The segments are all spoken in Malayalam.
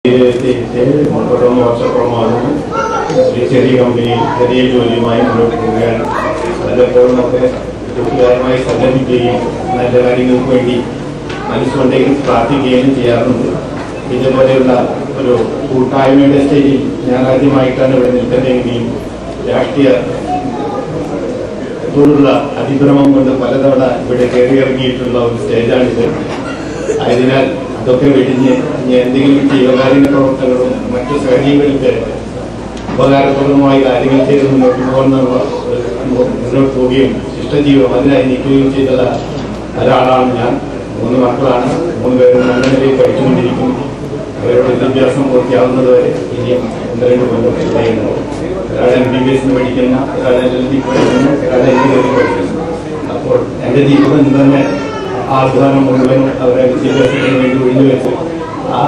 ചെറിയ കമ്പനി ചെറിയ ജോലിയുമായി മുന്നോട്ട് പോവുകയാണ്. പലപ്പോഴും നമുക്ക് കൂട്ടുകാരുമായി സംഗമിക്കുകയും നല്ല കാര്യങ്ങൾക്ക് വേണ്ടി മനസ്സുകൊണ്ടെങ്കിലും പ്രാർത്ഥിക്കുകയും ചെയ്യാറുണ്ട്. ഇതേപോലെയുള്ള ഒരു കൂട്ടായ്മയുടെ സ്റ്റേജിൽ ഞാൻ ആദ്യമായിട്ടാണ് ഇവിടെ നിൽക്കുന്നതെങ്കിലും രാഷ്ട്രീയത്തോടുള്ള അതിഭ്രമം കൊണ്ട് പലതവണ ഇവിടെ കയറിയിറങ്ങിയിട്ടുള്ള ഒരു സ്റ്റേജാണിത്. ആയതിനാൽ അതൊക്കെ വെടിഞ്ഞ് എന്തെങ്കിലും ജീവകാരുണ്യ പ്രവർത്തനങ്ങളും മറ്റു സഹജീവികൾക്ക് ഉപകാരപ്രദമായ കാര്യങ്ങൾ ചെയ്ത് മുന്നോട്ട് പോവുകയും ഇഷ്ടജീവം അതിനായി നിൽക്കുകയും ചെയ്ത ഒരാളാണ് ഞാൻ. 3 മക്കളാണ്. 3 പേരും നല്ല നിലയിൽ പഠിച്ചുകൊണ്ടിരിക്കുന്നു. അവരുടെ വിദ്യാഭ്യാസം പൂർത്തിയാവുന്നതുവരെ ഇനിയും 1-2 കൊല്ലം കഴിയുന്നു. ഒരാൾ MBBS പഠിക്കുന്ന, ഒരാൾ LLB പഠിക്കുന്നു, ഒരാൾ എഞ്ചിനീയറിംഗ് പഠിക്കുന്നു. അപ്പോൾ എൻ്റെ ജീവിതം തന്നെ ആഹ്വാനം മുഴുവനും അവരെ വിദ്യാഭ്യാസത്തിന് വേണ്ടി ഒഴിഞ്ഞു വെച്ച് ആ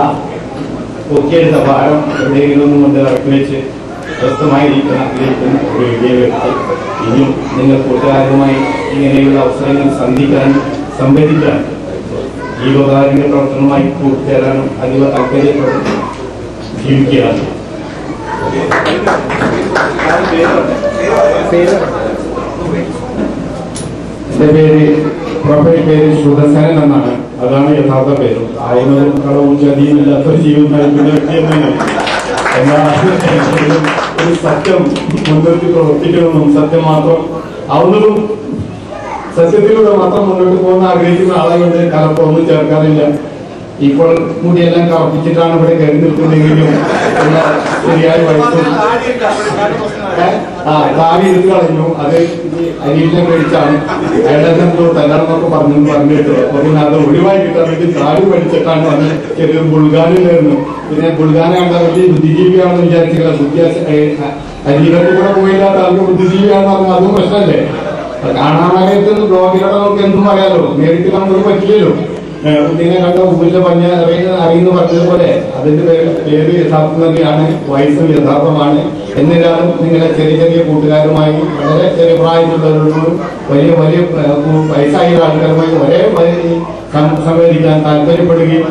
പൊക്കിയെടുത്ത ഭാരം എവിടെയെങ്കിലും കൊണ്ട് ഇറക്കി വെച്ച് സ്വസ്ഥമായിരിക്കാൻ ആഗ്രഹിക്കുന്ന ഒരു വലിയ വ്യക്തി. ഇനിയും നിങ്ങൾ കൂട്ടുകാരുമായി ഇങ്ങനെയുള്ള അവസരങ്ങൾ സന്ധിക്കാനും സംവദിക്കാനും ജീവകാരുണ്യ പ്രവർത്തനവുമായി കൂട്ടുചേരാനും അതീവ താല്പര്യപ്പെട്ട് ജീവിക്കുകയാണ്. എന്റെ പേര് പ്രൊഫൈൽ പേര് ശ്രുതസേനൻ എന്നാണ്. അതാണ് യഥാർത്ഥ പേര്. ആയുധവും കളവും ചതിയുമില്ലാത്തൊരു ജീവിതം നയിക്കുന്ന വ്യക്തിയെന്നാണ്. ഒരു സത്യം മുൻനിർത്തി പ്രവർത്തിക്കണമെന്നും സത്യം മാത്രം ആവുന്നതും സത്യത്തിലൂടെ മാത്രം മുന്നോട്ട് പോകുന്ന ആഗ്രഹിക്കുന്ന ആളുകളുടെ കലപ്പൊന്നും ചേർക്കാറില്ല. ഇപ്പോൾ കൂടിയെല്ലാം കറപ്പിച്ചിട്ടാണ് ഇവിടെ കയറി നിൽക്കുന്നെങ്കിലും ശരിയായ വയസ്സും താടി എടുത്തു കളഞ്ഞു. അത് അനീഷിനെ മേടിച്ചാണ് അയാളെ തല്ലാണെന്നൊക്കെ പറഞ്ഞിട്ട് പിന്നെ അത് ഒഴിവായി കിട്ടാൻ വേണ്ടി താടി മേടിച്ചിട്ടാണ് വന്ന് ചെറിയൊരു ബുൾഗാനിലായിരുന്നു. പിന്നെ ബുൾഗാനെ കണ്ട വലിയ ബുദ്ധിജീവിയാണെന്ന് വിചാരിച്ചില്ല. അരീകത്തിൽ കൂടെ പോയില്ലാത്ത ആൾക്ക് ബുദ്ധിജീവിയാണെന്ന് പറഞ്ഞാൽ അതും പ്രശ്നമല്ലേ? കാണാനായിട്ട് ബ്ലോഗിലൂടെ നമുക്ക് എന്തും പറയാലോ, നേരിട്ട് നമുക്ക് പറ്റില്ലല്ലോ. കുട്ടീനെ കണ്ട ഊരിലെ പഞ്ഞ അറിയുന്ന പറഞ്ഞതുപോലെ അതിന്റെ പേര് യഥാർത്ഥം തന്നെയാണ്, വയസ്സും യഥാർത്ഥമാണ്. എന്നിരുന്നാലും നിങ്ങളെ ചെറിയ ചെറിയ കൂട്ടുകാരുമായി വളരെ ചെറിയ പ്രായത്തിലുള്ളവരോടും വലിയ വയസ്സായ ആൾക്കാരുമായി ഒരേ സംവദിക്കാൻ താല്പര്യപ്പെടുകയും